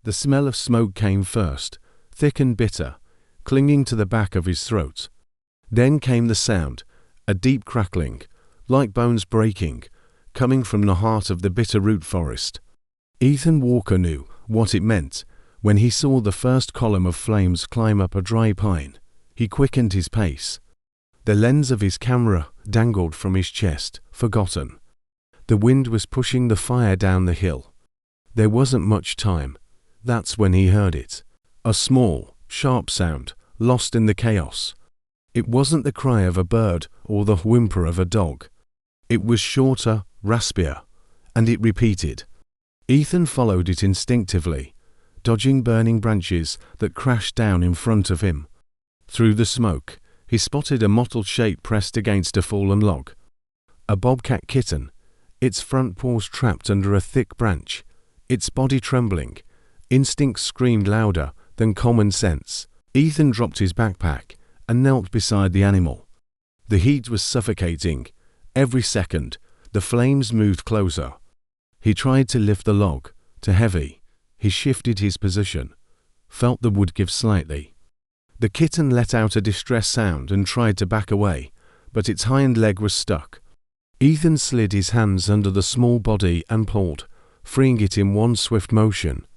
The smell of smoke came first, thick and bitter, clinging to the back of his throat. Then came the sound, a deep crackling, like bones breaking, coming from the heart of the Bitterroot Forest. Ethan Walker knew what it meant when he saw the first column of flames climb up a dry pine. He quickened his pace. The lens of his camera dangled from his chest, forgotten. The wind was pushing the fire down the hill. There wasn't much time. That's when he heard it. A small, sharp sound, lost in the chaos. It wasn't the cry of a bird or the whimper of a dog. It was shorter, raspier, and it repeated. Ethan followed it instinctively, dodging burning branches that crashed down in front of him. Through the smoke, he spotted a mottled shape pressed against a fallen log. A bobcat kitten, its front paws trapped under a thick branch, its body trembling. Instinct screamed louder than common sense. Ethan dropped his backpack and knelt beside the animal. The heat was suffocating. Every second, the flames moved closer. He tried to lift the log, too heavy. He shifted his position, felt the wood give slightly. The kitten let out a distressed sound and tried to back away, but its hind leg was stuck. Ethan slid his hands under the small body and pulled, freeing it in one swift motion.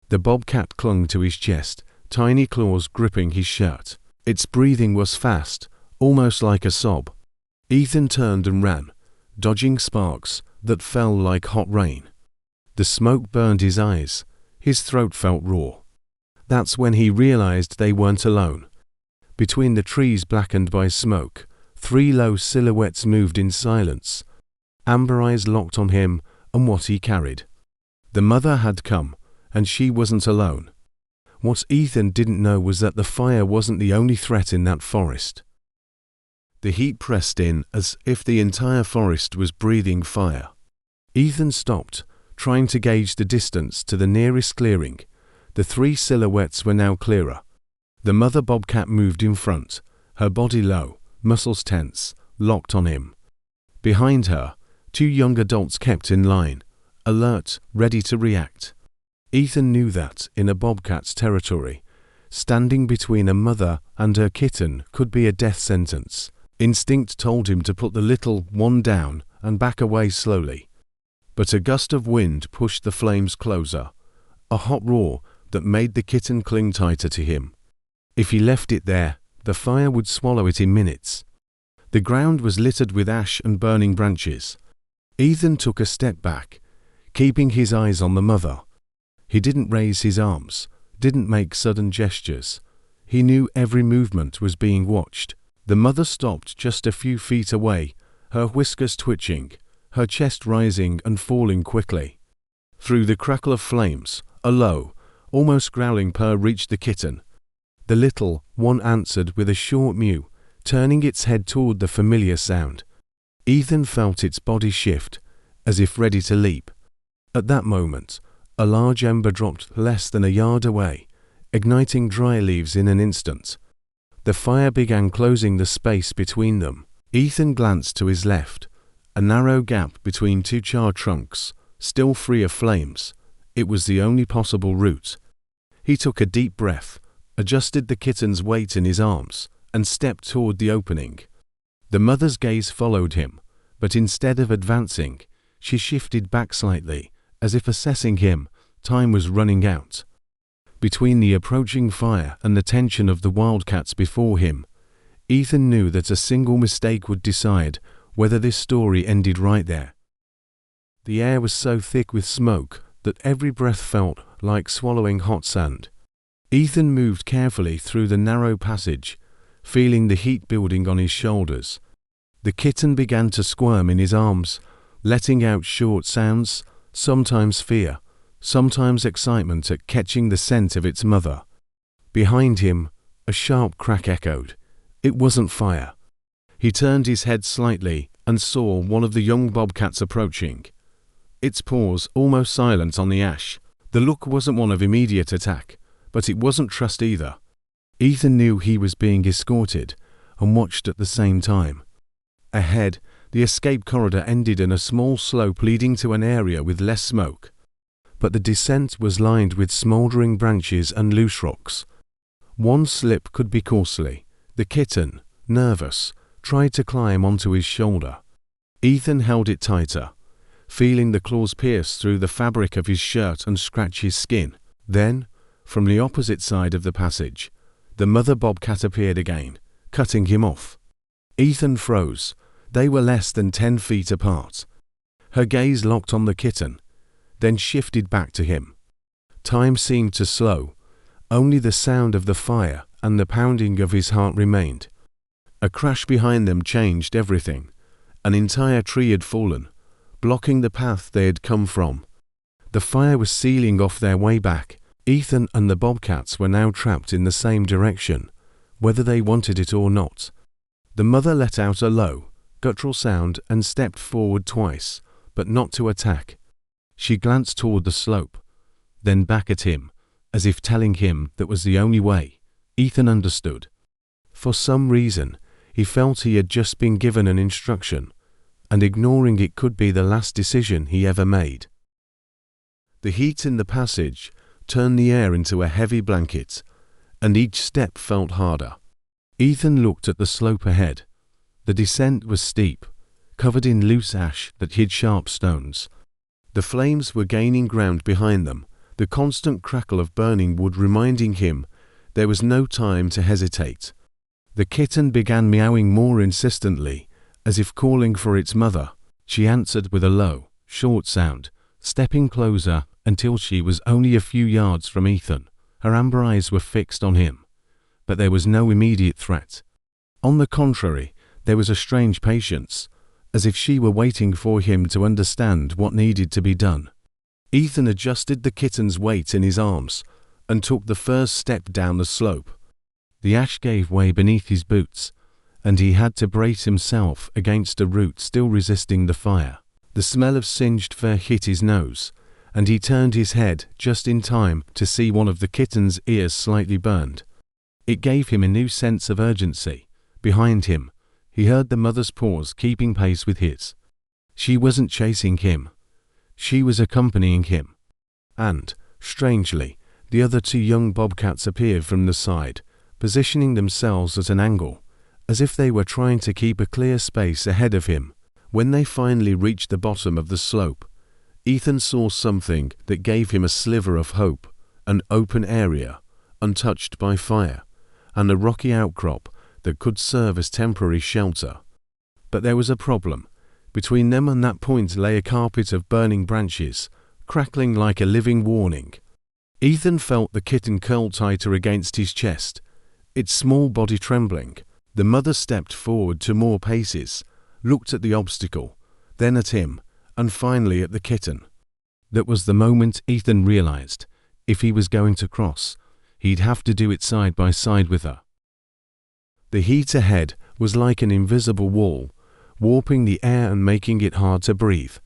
The bobcat clung to his chest, tiny claws gripping his shirt. Its breathing was fast, almost like a sob. Ethan turned and ran, dodging sparks that fell like hot rain. The smoke burned his eyes. His throat felt raw. That's when he realized they weren't alone. Between the trees blackened by smoke, 3 low silhouettes moved in silence. Amber eyes locked on him and what he carried. The mother had come, and she wasn't alone. What Ethan didn't know was that the fire wasn't the only threat in that forest. The heat pressed in as if the entire forest was breathing fire. Ethan stopped, trying to gauge the distance to the nearest clearing. The 3 silhouettes were now clearer. The mother bobcat moved in front, her body low, muscles tense, locked on him. Behind her, 2 young adults kept in line, alert, ready to react. Ethan knew that, in a bobcat's territory, standing between a mother and her kitten could be a death sentence. Instinct told him to put the little one down and back away slowly. But a gust of wind pushed the flames closer, a hot roar that made the kitten cling tighter to him. If he left it there, the fire would swallow it in minutes. The ground was littered with ash and burning branches. Ethan took a step back, keeping his eyes on the mother. He didn't raise his arms, didn't make sudden gestures. He knew every movement was being watched. The mother stopped just a few feet away, her whiskers twitching, her chest rising and falling quickly. Through the crackle of flames, a low, almost growling purr reached the kitten. The little one answered with a short mew, turning its head toward the familiar sound. Ethan felt its body shift, as if ready to leap. At that moment, a large ember dropped less than a yard away, igniting dry leaves in an instant. The fire began closing the space between them. Ethan glanced to his left, a narrow gap between 2 charred trunks, still free of flames. It was the only possible route. He took a deep breath, adjusted the kitten's weight in his arms, and stepped toward the opening. The mother's gaze followed him, but instead of advancing, she shifted back slightly, as if assessing him. Time was running out. Between the approaching fire and the tension of the wildcats before him, Ethan knew that a single mistake would decide whether this story ended right there. The air was so thick with smoke that every breath felt like swallowing hot sand. Ethan moved carefully through the narrow passage, feeling the heat building on his shoulders. The kitten began to squirm in his arms, letting out short sounds, sometimes fear, sometimes excitement at catching the scent of its mother. Behind him, a sharp crack echoed. It wasn't fire. He turned his head slightly and saw one of the young bobcats approaching. Its paws almost silent on the ash. The look wasn't one of immediate attack, but it wasn't trust either. Ethan knew he was being escorted and watched at the same time. Ahead, the escape corridor ended in a small slope leading to an area with less smoke. but the descent was lined with smouldering branches and loose rocks. One slip could be costly. The kitten, nervous, tried to climb onto his shoulder. Ethan held it tighter, feeling the claws pierce through the fabric of his shirt and scratch his skin. Then, from the opposite side of the passage, the mother bobcat appeared again, cutting him off. Ethan froze. They were less than 10 feet apart. Her gaze locked on the kitten, then shifted back to him. Time seemed to slow. Only the sound of the fire and the pounding of his heart remained. A crash behind them changed everything. An entire tree had fallen, blocking the path they had come from. The fire was sealing off their way back. Ethan and the bobcats were now trapped in the same direction, whether they wanted it or not. The mother let out a low, guttural sound and stepped forward twice, but not to attack. She glanced toward the slope, then back at him, as if telling him that was the only way. Ethan understood. For some reason, he felt he had just been given an instruction, and ignoring it could be the last decision he ever made. The heat in the passage turned the air into a heavy blanket, and each step felt harder. Ethan looked at the slope ahead. The descent was steep, covered in loose ash that hid sharp stones. The flames were gaining ground behind them, the constant crackle of burning wood reminding him there was no time to hesitate. The kitten began meowing more insistently, as if calling for its mother. She answered with a low, short sound, stepping closer until she was only a few yards from Ethan. Her amber eyes were fixed on him, but there was no immediate threat. On the contrary, there was a strange patience, as if she were waiting for him to understand what needed to be done. Ethan adjusted the kitten's weight in his arms and took the first step down the slope. The ash gave way beneath his boots, and he had to brace himself against a root still resisting the fire. The smell of singed fur hit his nose, and he turned his head just in time to see one of the kitten's ears slightly burned. It gave him a new sense of urgency. Behind him, he heard the mother's paws keeping pace with his. She wasn't chasing him. She was accompanying him. And, strangely, the other two young bobcats appeared from the side, positioning themselves at an angle, as if they were trying to keep a clear space ahead of him. When they finally reached the bottom of the slope, Ethan saw something that gave him a sliver of hope, an open area, untouched by fire, and a rocky outcrop that could serve as temporary shelter. But there was a problem. Between them and that point lay a carpet of burning branches, crackling like a living warning. Ethan felt the kitten curl tighter against his chest, its small body trembling. The mother stepped forward 2 more paces, looked at the obstacle, then at him, and finally at the kitten. That was the moment Ethan realized, if he was going to cross, he'd have to do it side by side with her. The heat ahead was like an invisible wall, warping the air and making it hard to breathe.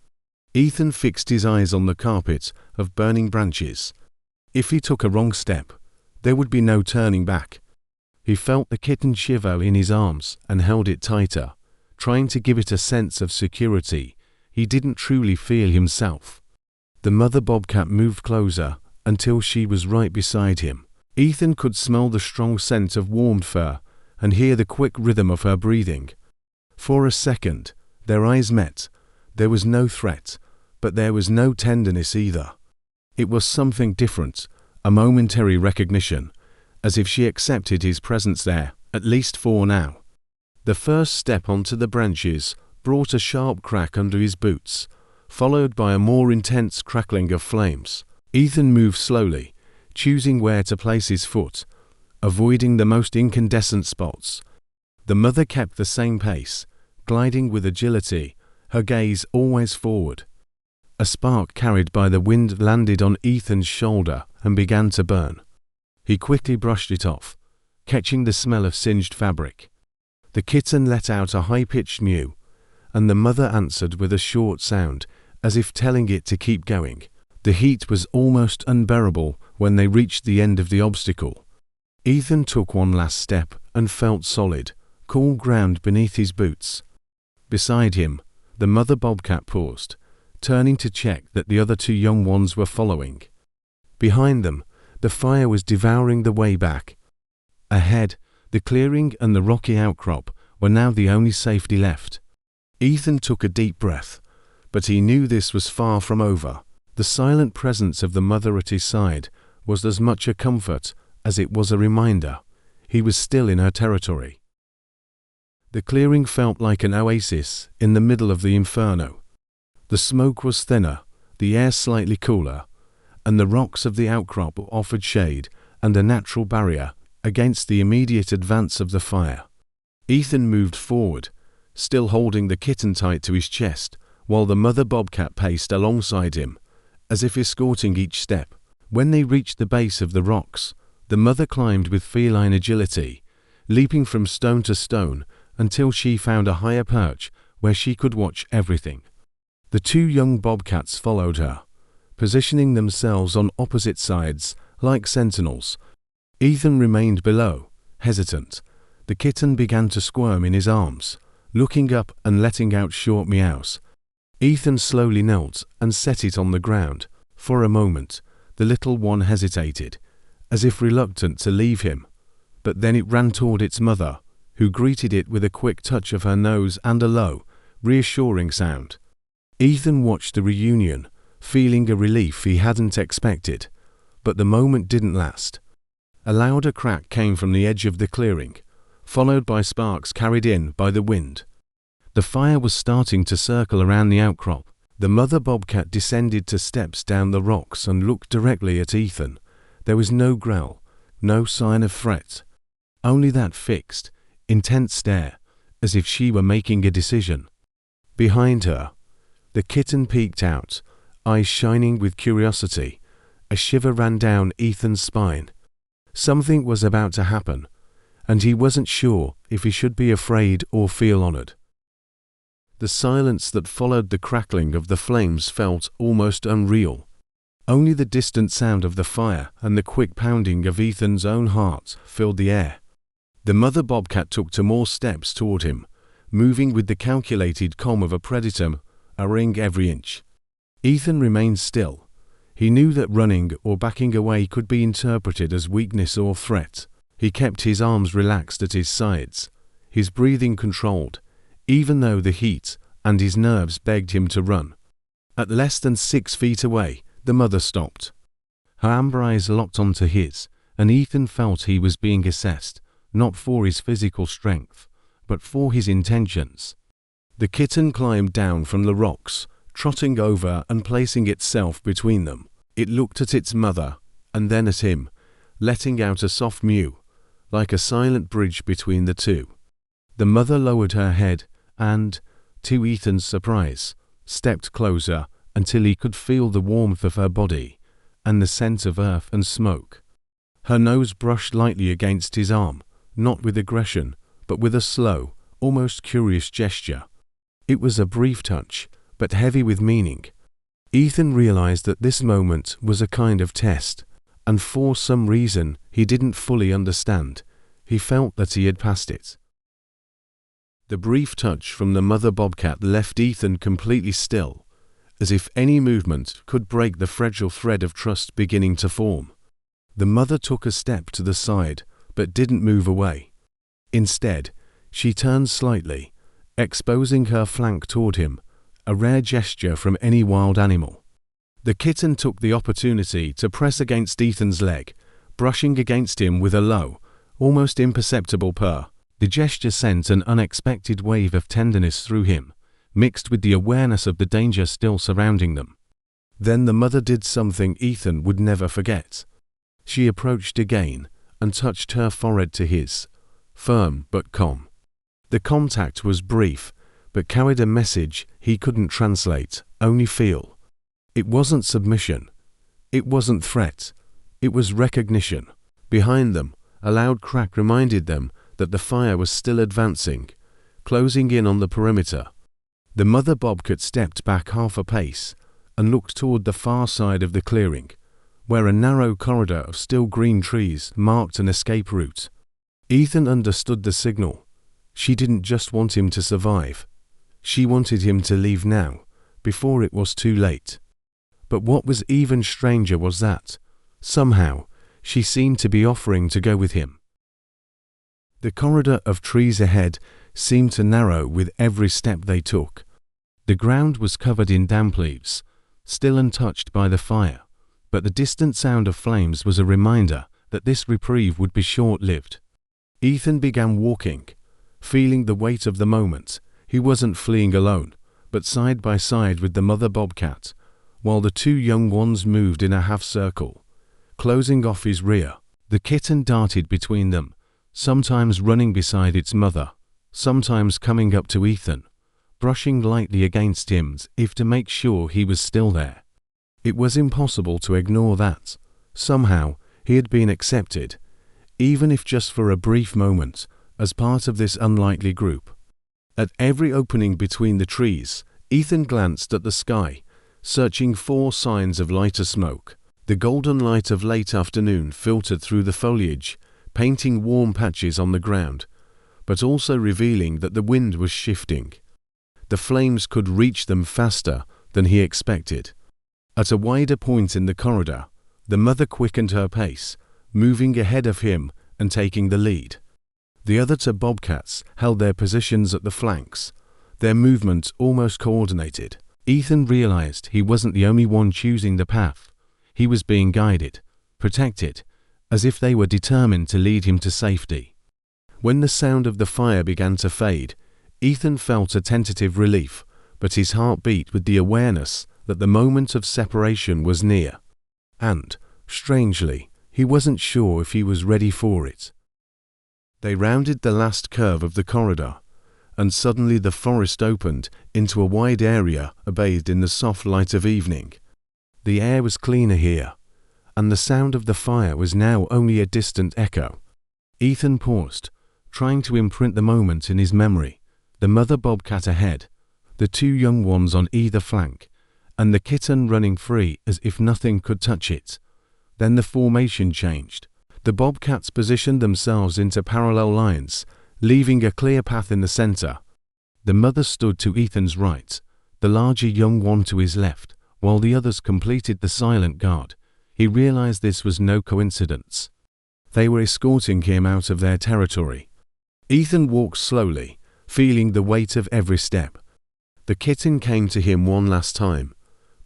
Ethan fixed his eyes on the carpet of burning branches. If he took a wrong step, there would be no turning back. He felt the kitten shiver in his arms and held it tighter, trying to give it a sense of security he didn't truly feel himself. The mother bobcat moved closer until she was right beside him. Ethan could smell the strong scent of warmed fur and hear the quick rhythm of her breathing. For a second, their eyes met. There was no threat, but there was no tenderness either. It was something different, a momentary recognition, as if she accepted his presence there, at least for now. The first step onto the branches brought a sharp crack under his boots, followed by a more intense crackling of flames. Ethan moved slowly, choosing where to place his foot, avoiding the most incandescent spots. The mother kept the same pace, gliding with agility, her gaze always forward. A spark carried by the wind landed on Ethan's shoulder and began to burn. He quickly brushed it off, catching the smell of singed fabric. The kitten let out a high-pitched mew, and the mother answered with a short sound, as if telling it to keep going. The heat was almost unbearable when they reached the end of the obstacle. Ethan took one last step and felt solid, cool ground beneath his boots. Beside him, the mother bobcat paused, turning to check that the other two young ones were following. Behind them, the fire was devouring the way back. Ahead, the clearing and the rocky outcrop were now the only safety left. Ethan took a deep breath, but he knew this was far from over. The silent presence of the mother at his side was as much a comfort as it was a reminder he was still in her territory. The clearing felt like an oasis in the middle of the inferno. The smoke was thinner, the air slightly cooler, and the rocks of the outcrop offered shade and a natural barrier against the immediate advance of the fire. Ethan moved forward, still holding the kitten tight to his chest, while the mother bobcat paced alongside him, as if escorting each step. When they reached the base of the rocks, the mother climbed with feline agility, leaping from stone to stone until she found a higher perch where she could watch everything. The two young bobcats followed her, positioning themselves on opposite sides like sentinels. Ethan remained below, hesitant. The kitten began to squirm in his arms, looking up and letting out short meows. Ethan slowly knelt and set it on the ground. For a moment, the little one hesitated, as if reluctant to leave him, but then it ran toward its mother, who greeted it with a quick touch of her nose and a low, reassuring sound. Ethan watched the reunion, feeling a relief he hadn't expected, but the moment didn't last. A louder crack came from the edge of the clearing, followed by sparks carried in by the wind. The fire was starting to circle around the outcrop. The mother bobcat descended to steps down the rocks and looked directly at Ethan. There was no growl, no sign of threat, only that fixed, intent stare, as if she were making a decision. Behind her, the kitten peeked out, eyes shining with curiosity. A shiver ran down Ethan's spine. Something was about to happen, and he wasn't sure if he should be afraid or feel honored. The silence that followed the crackling of the flames felt almost unreal. Only the distant sound of the fire and the quick pounding of Ethan's own heart filled the air. The mother bobcat took 2 more steps toward him, moving with the calculated calm of a predator, eyeing every inch. Ethan remained still. He knew that running or backing away could be interpreted as weakness or threat. He kept his arms relaxed at his sides, his breathing controlled, even though the heat and his nerves begged him to run. At less than 6 feet away, the mother stopped. Her amber eyes locked onto his, and Ethan felt he was being assessed, not for his physical strength, but for his intentions. The kitten climbed down from the rocks, trotting over and placing itself between them. It looked at its mother, and then at him, letting out a soft mew, like a silent bridge between the two. The mother lowered her head and, to Ethan's surprise, stepped closer until he could feel the warmth of her body and the scent of earth and smoke. Her nose brushed lightly against his arm, not with aggression, but with a slow, almost curious gesture. It was a brief touch, but heavy with meaning. Ethan realized that this moment was a kind of test, and for some reason he didn't fully understand, he felt that he had passed it. The brief touch from the mother bobcat left Ethan completely still, as if any movement could break the fragile thread of trust beginning to form. The mother took a step to the side, but didn't move away. Instead, she turned slightly, exposing her flank toward him, a rare gesture from any wild animal. The kitten took the opportunity to press against Ethan's leg, brushing against him with a low, almost imperceptible purr. The gesture sent an unexpected wave of tenderness through him, mixed with the awareness of the danger still surrounding them. Then the mother did something Ethan would never forget. She approached again and touched her forehead to his, firm but calm. The contact was brief, but carried a message he couldn't translate, only feel. It wasn't submission. It wasn't threat. It was recognition. Behind them, a loud crack reminded them that the fire was still advancing, closing in on the perimeter. The mother bobcat stepped back half a pace and looked toward the far side of the clearing, where a narrow corridor of still green trees marked an escape route. Ethan understood the signal. She didn't just want him to survive. She wanted him to leave now, before it was too late. But what was even stranger was that, somehow, she seemed to be offering to go with him. The corridor of trees ahead seemed to narrow with every step they took. The ground was covered in damp leaves, still untouched by the fire, but the distant sound of flames was a reminder that this reprieve would be short-lived. Ethan began walking, feeling the weight of the moment. He wasn't fleeing alone, but side by side with the mother bobcat, while the two young ones moved in a half-circle, closing off his rear. The kitten darted between them, sometimes running beside its mother, sometimes coming up to Ethan, brushing lightly against him as if to make sure he was still there. It was impossible to ignore that. Somehow, he had been accepted, even if just for a brief moment, as part of this unlikely group. At every opening between the trees, Ethan glanced at the sky, searching for signs of lighter smoke. The golden light of late afternoon filtered through the foliage, painting warm patches on the ground, but also revealing that the wind was shifting. The flames could reach them faster than he expected. At a wider point in the corridor, the mother quickened her pace, moving ahead of him and taking the lead. The other two bobcats held their positions at the flanks, their movements almost coordinated. Ethan realized he wasn't the only one choosing the path. He was being guided, protected, as if they were determined to lead him to safety. When the sound of the fire began to fade, Ethan felt a tentative relief, but his heart beat with the awareness that the moment of separation was near. And, strangely, he wasn't sure if he was ready for it. They rounded the last curve of the corridor, and suddenly the forest opened into a wide area bathed in the soft light of evening. The air was cleaner here, and the sound of the fire was now only a distant echo. Ethan paused, trying to imprint the moment in his memory. The mother bobcat ahead, the two young ones on either flank, and the kitten running free as if nothing could touch it. Then the formation changed. The bobcats positioned themselves into parallel lines, leaving a clear path in the center. The mother stood to Ethan's right, the larger young one to his left, while the others completed the silent guard. He realized this was no coincidence. They were escorting him out of their territory. Ethan walked slowly, feeling the weight of every step. The kitten came to him one last time,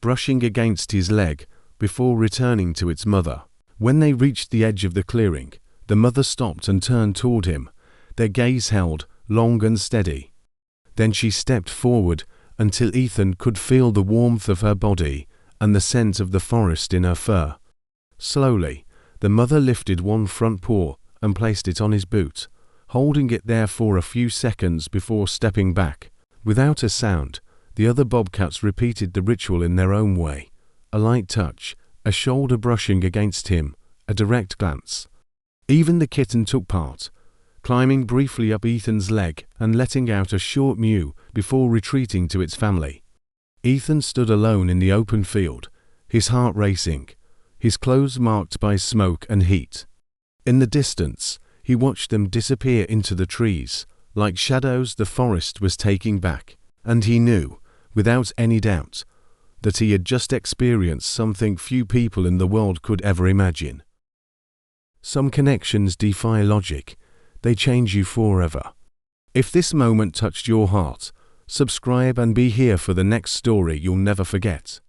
brushing against his leg before returning to its mother. When they reached the edge of the clearing, the mother stopped and turned toward him, their gaze held, long and steady. Then she stepped forward until Ethan could feel the warmth of her body and the scent of the forest in her fur. Slowly, the mother lifted one front paw and placed it on his boot, holding it there for a few seconds before stepping back. Without a sound, the other bobcats repeated the ritual in their own way. A light touch, a shoulder brushing against him, a direct glance. Even the kitten took part, climbing briefly up Ethan's leg and letting out a short mew before retreating to its family. Ethan stood alone in the open field, his heart racing, his clothes marked by smoke and heat. In the distance, he watched them disappear into the trees, like shadows the forest was taking back, and he knew, without any doubt, that he had just experienced something few people in the world could ever imagine. Some connections defy logic. They change you forever. If this moment touched your heart, subscribe and be here for the next story you'll never forget.